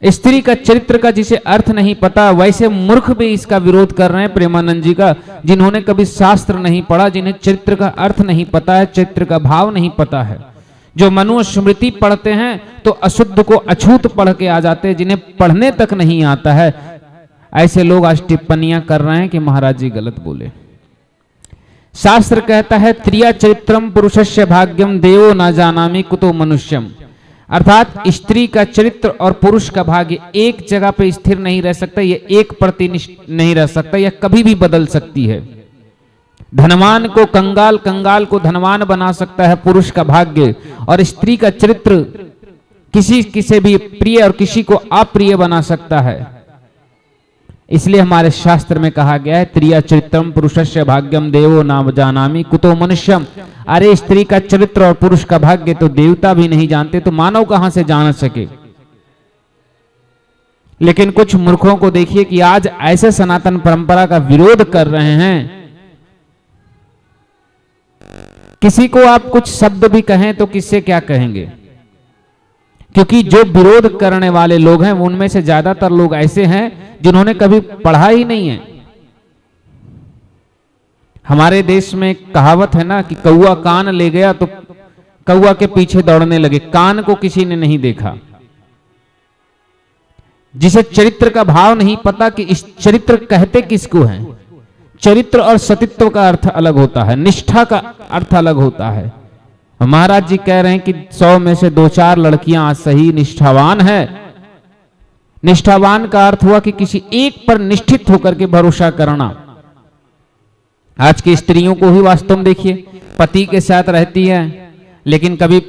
स्त्री का चरित्र का जिसे अर्थ नहीं पता, वैसे मूर्ख भी इसका विरोध कर रहे हैं प्रेमानंद जी का, जिन्होंने कभी शास्त्र नहीं पढ़ा, जिन्हें चरित्र का अर्थ नहीं पता है, चरित्र का भाव नहीं पता है। जो मनुस्मृति पढ़ते हैं तो अशुद्ध को अछूत पढ़ के आ जाते हैं, जिन्हें पढ़ने तक नहीं आता है, ऐसे लोग आज टिप्पणियां कर रहे हैं कि महाराज जी गलत बोले। शास्त्र कहता है त्रिया चरित्रम पुरुषस्य भाग्यम देवो न जानामि कुतो मनुष्यम, अर्थात स्त्री का चरित्र और पुरुष का भाग्य एक जगह पे स्थिर नहीं रह सकता, ये एक प्रतिनिष्ठ नहीं रह सकता, यह कभी भी बदल सकती है। धनवान को कंगाल, कंगाल को धनवान बना सकता है पुरुष का भाग्य, और स्त्री का चरित्र किसी भी प्रिय और किसी को अप्रिय बना सकता है। इसलिए हमारे शास्त्र में कहा गया है त्रिया चरित्रम पुरुषस्य भाग्यम देवो नाम जानामि कुतो मनुष्यम। अरे स्त्री का चरित्र और पुरुष का भाग्य तो देवता भी नहीं जानते, तो मानव कहां से जान सके। लेकिन कुछ मूर्खों को देखिए कि आज ऐसे सनातन परंपरा का विरोध कर रहे हैं, किसी को आप कुछ शब्द भी कहें तो किससे क्या कहेंगे, क्योंकि जो विरोध करने वाले लोग हैं उनमें से ज्यादातर लोग ऐसे हैं जिन्होंने कभी पढ़ा ही नहीं है। हमारे देश में कहावत है ना कि कौआ कान ले गया तो कौआ के पीछे दौड़ने लगे, कान को किसी ने नहीं देखा। जिसे चरित्र का भाव नहीं पता कि इस चरित्र कहते किसको हैं। चरित्र और सतीत्व का अर्थ अलग होता है, निष्ठा का अर्थ अलग होता है। महाराज जी कह रहे हैं कि 100 में से 2-4 लड़कियां आज सही निष्ठावान है। निष्ठावान का अर्थ हुआ कि किसी एक पर निष्ठित होकर के भरोसा करना। आज की स्त्रियों को ही वास्तव में देखिए, पति के साथ रहती है, लेकिन कभी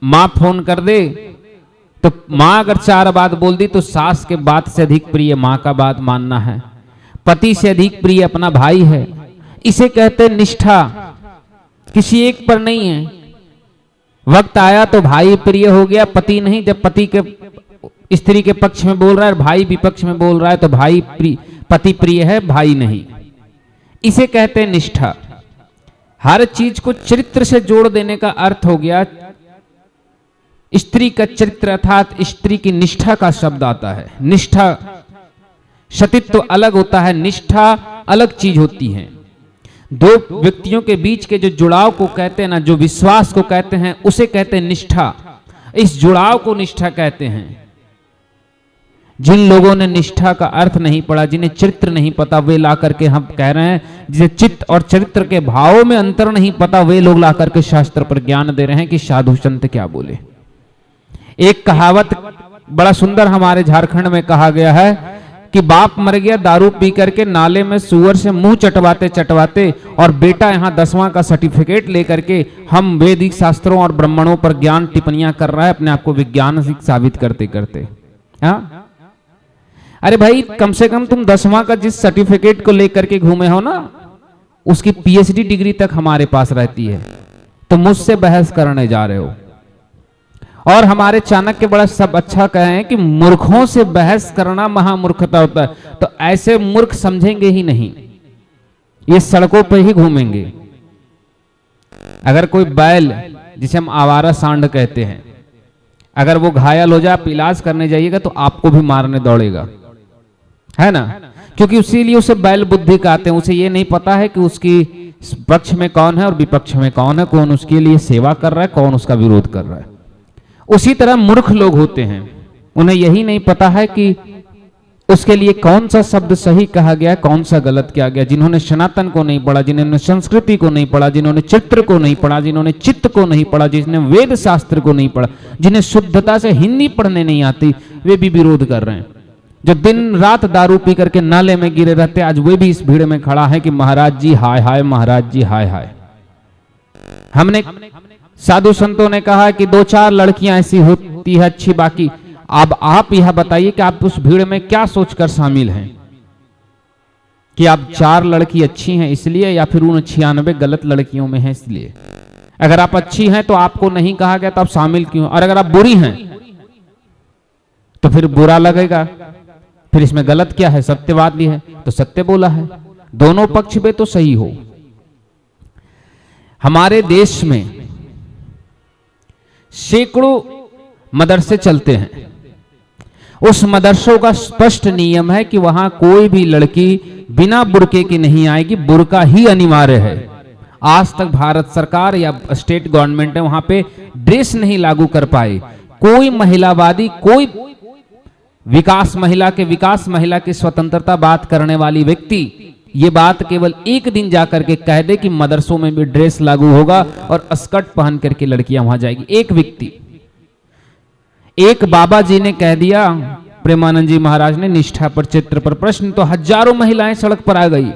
मां फोन कर दे तो मां अगर 4 बात बोल दी तो सास के बात से अधिक प्रिय मां का बात मानना है, पति से अधिक प्रिय अपना भाई है। इसे कहते निष्ठा, किसी एक पर नहीं है। वक्त आया तो भाई प्रिय हो गया, पति नहीं। जब पति के स्त्री के पक्ष में बोल रहा है, भाई विपक्ष में बोल रहा है, तो भाई पति प्रिय है, भाई नहीं। इसे कहते हैं निष्ठा। हर चीज को चरित्र से जोड़ देने का अर्थ हो गया स्त्री का चरित्र, अर्थात स्त्री की निष्ठा का शब्द आता है। निष्ठा, सतीत्व अलग होता है, निष्ठा अलग चीज होती है। दो व्यक्तियों के बीच के जो जुड़ाव को कहते हैं ना, जो विश्वास को कहते हैं, उसे कहते हैं निष्ठा। इस जुड़ाव को निष्ठा कहते हैं। जिन लोगों ने निष्ठा का अर्थ नहीं पढ़ा, जिन्हें चरित्र नहीं पता, वे ला करके हम कह रहे हैं, जिसे चित्त और चरित्र के भावों में अंतर नहीं पता, वे लोग ला करके शास्त्र पर ज्ञान दे रहे हैं कि साधु संत क्या बोले। एक कहावत बड़ा सुंदर हमारे झारखंड में कहा गया है कि बाप मर गया दारू पी करके नाले में सुअर से मुंह चटवाते चटवाते, और बेटा यहाँ 10वां का सर्टिफिकेट लेकर के हम वैदिक शास्त्रों और ब्राह्मणों पर ज्ञान टिप्पणियां कर रहा है, अपने आप को विज्ञान साबित करते करते। हाँ, अरे भाई, कम से कम तुम 10वां का जिस सर्टिफिकेट को लेकर के घूमे हो ना, उसकी पीएचडी डिग्री तक हमारे पास रहती है, तो मुझसे बहस करने जा रहे हो। और हमारे चाणक्य बड़ा सब अच्छा कहे हैं कि मूर्खों से बहस करना महामूर्खता होता है। तो ऐसे मूर्ख समझेंगे ही नहीं, ये सड़कों पर ही घूमेंगे। अगर कोई बैल, जिसे हम आवारा सांड कहते हैं, अगर वो घायल हो जाए, आप इलाज करने जाइएगा तो आपको भी मारने दौड़ेगा, है ना, क्योंकि उसीलिए उसे बैल बुद्धि कहते हैं। उसे ये नहीं पता है कि उसकी पक्ष में कौन है और विपक्ष में कौन है, कौन उसके लिए सेवा कर रहा है, कौन उसका विरोध कर रहा है। उसी तरह मूर्ख लोग होते हैं, उन्हें यही नहीं पता है कि उसके लिए कौन सा शब्द सही कहा गया, कौन सा गलत किया गया। जिन्होंने सनातन को नहीं पढ़ा, जिन्होंने संस्कृति को नहीं पढ़ा, जिन्होंने चित्र को नहीं पढ़ा, जिन्होंने चित्त को नहीं पढ़ा, जिन्होंने वेद शास्त्र को नहीं पढ़ा, जिन्हें शुद्धता से हिंदी पढ़ने नहीं आती, वे भी विरोध कर रहे हैं। जो दिन रात दारू पी करके नाले में गिरे रहते, आज वे भी इस भीड़ में खड़ा है कि महाराज जी हाय हाय, महाराज जी हाय हाय। हमने साधु संतों ने कहा कि 2-4 लड़कियां ऐसी होती है अच्छी, बाकी अब आप यह बताइए कि आप उस भीड़ में क्या सोचकर शामिल हैं, कि आप 4 लड़की अच्छी हैं इसलिए, या फिर उन 96 गलत लड़कियों में हैं इसलिए। अगर आप अच्छी हैं तो आपको नहीं कहा गया तो आप शामिल क्यों, और अगर आप बुरी हैं तो फिर बुरा लगेगा, फिर इसमें गलत क्या है, सत्यवादी है तो सत्य बोला है। दोनों पक्ष में तो सही हो। हमारे देश में सैकड़ों मदरसे चलते हैं, उस मदरसों का स्पष्ट नियम है कि वहां कोई भी लड़की बिना बुर्के की नहीं आएगी, बुर्का ही अनिवार्य है। आज तक भारत सरकार या स्टेट गवर्नमेंट है वहां पे ड्रेस नहीं लागू कर पाए। कोई महिलावादी, कोई विकास महिला की स्वतंत्रता बात करने वाली व्यक्ति ये बात केवल एक दिन जाकर के कह दे कि मदरसों में भी ड्रेस लागू होगा और स्कर्ट पहन करके लड़कियां वहां जाएगी। एक व्यक्ति, एक बाबा जी ने कह दिया, प्रेमानंद जी महाराज ने निष्ठा पर, चित्र पर प्रश्न, तो हजारों महिलाएं सड़क पर आ गई।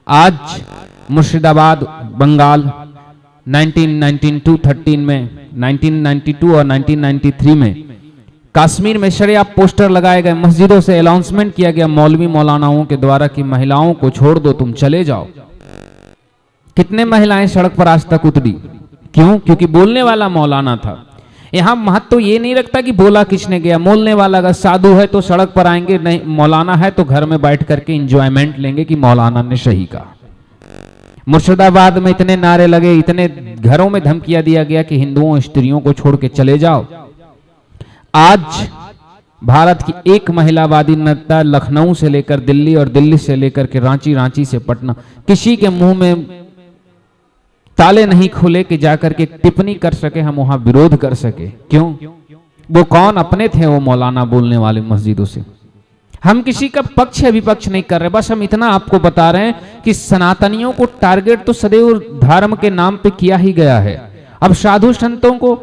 आज मुर्शिदाबाद, बंगाल 1913 में, 1992 और 1993 में कश्मीर में शरिया पोस्टर लगाए गए, मस्जिदों से अनाउंसमेंट किया गया मौलवी मौलानाओं के द्वारा कि महिलाओं को छोड़ दो, तुम चले जाओ। कितने महिलाएं सड़क पर आज तक उतरी? क्यों? क्योंकि बोलने वाला मौलाना था। यहां महत्व तो ये नहीं रखता कि बोला किसने गया, बोलने वाला अगर साधु है तो सड़क पर आएंगे, नहीं मौलाना है तो घर में बैठ करके इंजॉयमेंट लेंगे कि मौलाना ने सही कहा। मुर्शिदाबाद में इतने नारे लगे, इतने घरों में धमकियां दिया गया कि हिंदुओं स्त्रियों को छोड़ के चले जाओ। आज भारत की एक महिलावादी नेता लखनऊ से लेकर दिल्ली और दिल्ली से लेकर के रांची, रांची से पटना, किसी के मुंह में ताले नहीं खुले कि जाकर के टिप्पणी कर सके, हम वहां विरोध कर सके। क्यों? वो कौन अपने थे वो मौलाना बोलने वाले मस्जिदों से। हम किसी का पक्ष या विपक्ष नहीं कर रहे, बस हम इतना आपको बता रहे हैं कि सनातनियों को टारगेट तो सदैव धर्म के नाम पे किया ही गया है। अब साधु संतों को,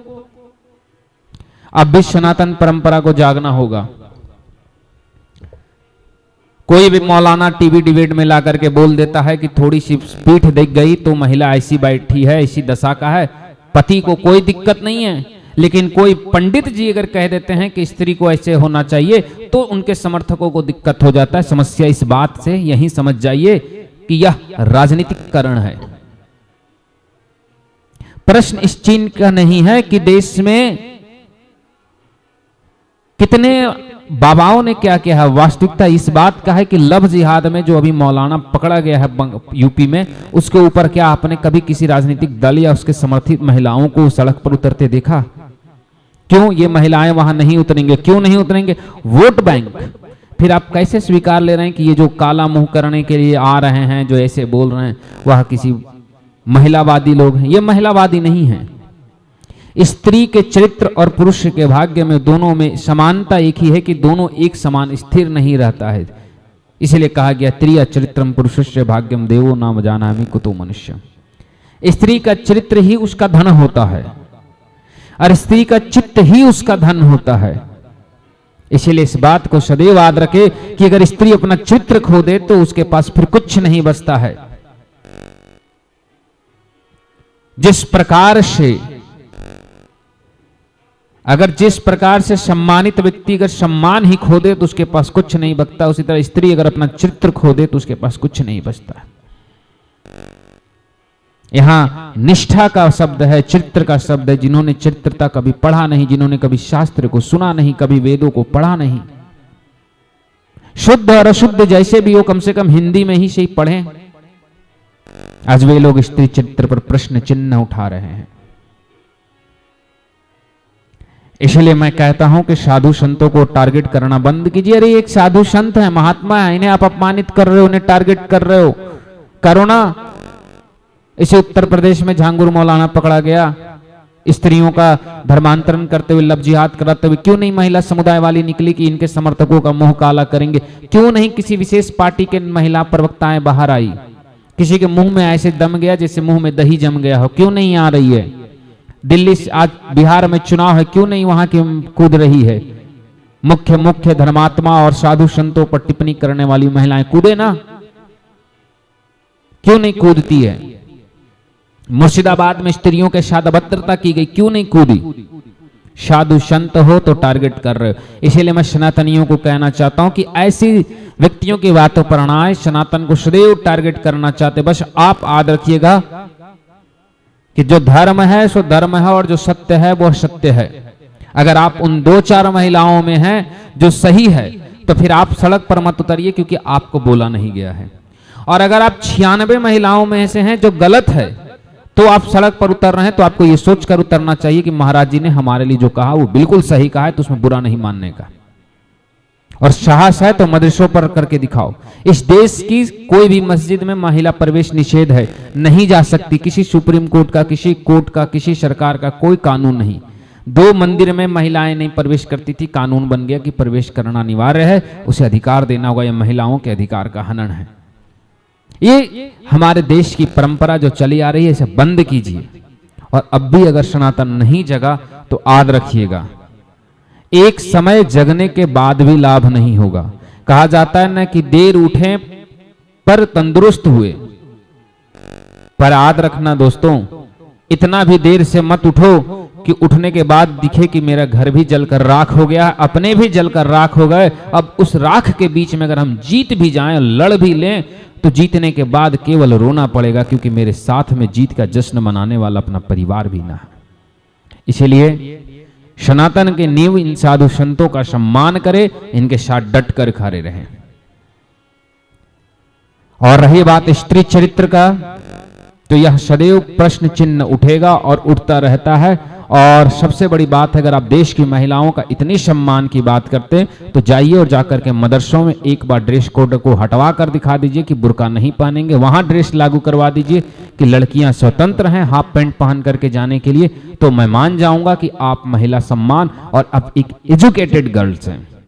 अब भी सनातन परंपरा को जागना होगा। कोई भी मौलाना टीवी डिबेट में ला करके बोल देता है कि थोड़ी सी पीठ दिख गई तो महिला ऐसी बैठी है, ऐसी दशा का है, पति को कोई दिक्कत नहीं है। लेकिन कोई पंडित जी अगर कह देते हैं कि स्त्री को ऐसे होना चाहिए तो उनके समर्थकों को दिक्कत हो जाता है। समस्या इस बात से यही समझ जाइए कि यह राजनीतिकरण है। प्रश्न इस चीन का नहीं है कि देश में कितने बाबाओं ने क्या किया है, वास्तविकता इस बात का है कि लव जिहाद में जो अभी मौलाना पकड़ा गया है यूपी में, उसके ऊपर क्या आपने कभी किसी राजनीतिक दल या उसके समर्थित महिलाओं को सड़क पर उतरते देखा? क्यों ये महिलाएं वहां नहीं उतरेंगे? क्यों नहीं उतरेंगे? Vote bank. फिर आप कैसे स्वीकार ले रहे हैं कि ये जो काला मुंह करने के लिए आ रहे हैं, जो ऐसे बोल रहे हैं, वह किसी महिलावादी लोग हैं? ये महिलावादी नहीं है। स्त्री के चरित्र और पुरुष के भाग्य में, दोनों में समानता एक ही है कि दोनों एक समान स्थिर नहीं रहता है। इसलिए कहा गया त्रिया चरित्रम पुरुषस्य भाग्यम देवो नाम जानामि कुतो मनुष्य। स्त्री का चरित्र ही उसका धन होता है और स्त्री का चित्त ही उसका धन होता है। इसलिए इस बात को सदैव याद रखे कि अगर स्त्री अपना चरित्र खो दे तो उसके पास फिर कुछ नहीं बचता है। जिस प्रकार से सम्मानित व्यक्ति अगर सम्मान ही खो दे तो उसके पास कुछ नहीं बचता, उसी तरह स्त्री अगर अपना चरित्र खो दे तो उसके पास कुछ नहीं बचता। यहां निष्ठा का शब्द है, चरित्र का शब्द है। जिन्होंने चरित्रता कभी पढ़ा नहीं, जिन्होंने कभी शास्त्र को सुना नहीं, कभी वेदों को पढ़ा नहीं, शुद्ध और अशुद्ध जैसे भी हो, कम से कम हिंदी में ही सही पढ़े। आज वे लोग स्त्री चरित्र पर प्रश्न चिन्ह उठा रहे हैं। इसलिए मैं कहता हूं कि साधु संतों को टारगेट करना बंद कीजिए। अरे एक साधु संत है, महात्मा है, इन्हें आप अपमानित कर रहे हो, उन्हें टारगेट कर रहे हो, करो ना। इसे उत्तर प्रदेश में झांगुर मौलाना पकड़ा गया, स्त्रियों का धर्मांतरण करते हुए, लव जिहाद कराते हुए। क्यों नहीं महिला समुदाय वाली निकली कि इनके समर्थकों का मुंह काला करेंगे? क्यों नहीं किसी विशेष पार्टी के महिला प्रवक्ताएं बाहर आई? किसी के मुंह में ऐसे दम गया जैसे मुंह में दही जम गया हो, क्यों नहीं आ रही है? दिल्ली से आज बिहार में चुनाव है, क्यों नहीं वहां की कूद रही है? मुख्य धर्मात्मा और साधु संतों पर टिप्पणी करने वाली महिलाएं कूदे ना, क्यों नहीं कूदती है? मुर्शिदाबाद में स्त्रियों के साथ अभद्रता की गई, क्यों नहीं कूदी? साधु संत हो तो टारगेट कर रहे हो। इसीलिए मैं सनातनियों को कहना चाहता हूं कि ऐसी व्यक्तियों की बातों पर ना आए। सनातन को सदैव टारगेट करना चाहते, बस आप याद रखिएगा कि जो धर्म है सो धर्म है और जो सत्य है वो सत्य है। अगर आप उन 2-4 महिलाओं में हैं जो सही है तो फिर आप सड़क पर मत उतरिए, क्योंकि आपको बोला नहीं गया है। और अगर आप 96 महिलाओं में से हैं जो गलत है तो आप सड़क पर उतर रहे हैं, तो आपको ये सोचकर उतरना चाहिए कि महाराज जी ने हमारे लिए जो कहा वो बिल्कुल सही कहा है, तो उसमें बुरा नहीं मानने का। और साहस है तो मदरसों पर करके दिखाओ। इस देश की कोई भी मस्जिद में महिला प्रवेश निषेध है, नहीं जा सकती। किसी सुप्रीम कोर्ट का, किसी कोर्ट का, किसी सरकार का कोई कानून नहीं। 2 मंदिर में महिलाएं नहीं प्रवेश करती थी, कानून बन गया कि प्रवेश करना अनिवार्य है, उसे अधिकार देना होगा। यह महिलाओं के अधिकार का हनन है। ये हमारे देश की परंपरा जो चली आ रही है, इसे बंद कीजिए। और अब भी अगर सनातन नहीं जगा तो याद रखिएगा, एक समय जगने के बाद भी लाभ नहीं होगा। कहा जाता है ना कि देर उठे पर तंदुरुस्त हुए, पर याद रखना दोस्तों, इतना भी देर से मत उठो कि उठने के बाद दिखे कि मेरा घर भी जलकर राख हो गया, अपने भी जलकर राख हो गए। अब उस राख के बीच में अगर हम जीत भी जाएं, लड़ भी लें, तो जीतने के बाद केवल रोना पड़ेगा, क्योंकि मेरे साथ में जीत का जश्न मनाने वाला अपना परिवार भी ना है। इसलिए सनातन के नींव इन साधु संतों का सम्मान करें, इनके साथ डट कर खड़े रहें। और रही बात स्त्री चरित्र का, तो यह सदैव प्रश्न चिन्ह उठेगा और उठता रहता है। और सबसे बड़ी बात है, अगर आप देश की महिलाओं का इतनी सम्मान की बात करते हैं तो जाइए और जाकर के मदरसों में एक बार ड्रेस कोड को हटवा कर दिखा दीजिए कि बुर्का नहीं पहनेंगे, वहां ड्रेस लागू करवा दीजिए कि लड़कियां स्वतंत्र हैं हाफ पैंट पहन करके जाने के लिए। तो मैं मान जाऊंगा कि आप महिला सम्मान और आप एक एजुकेटेड गर्ल्स हैं।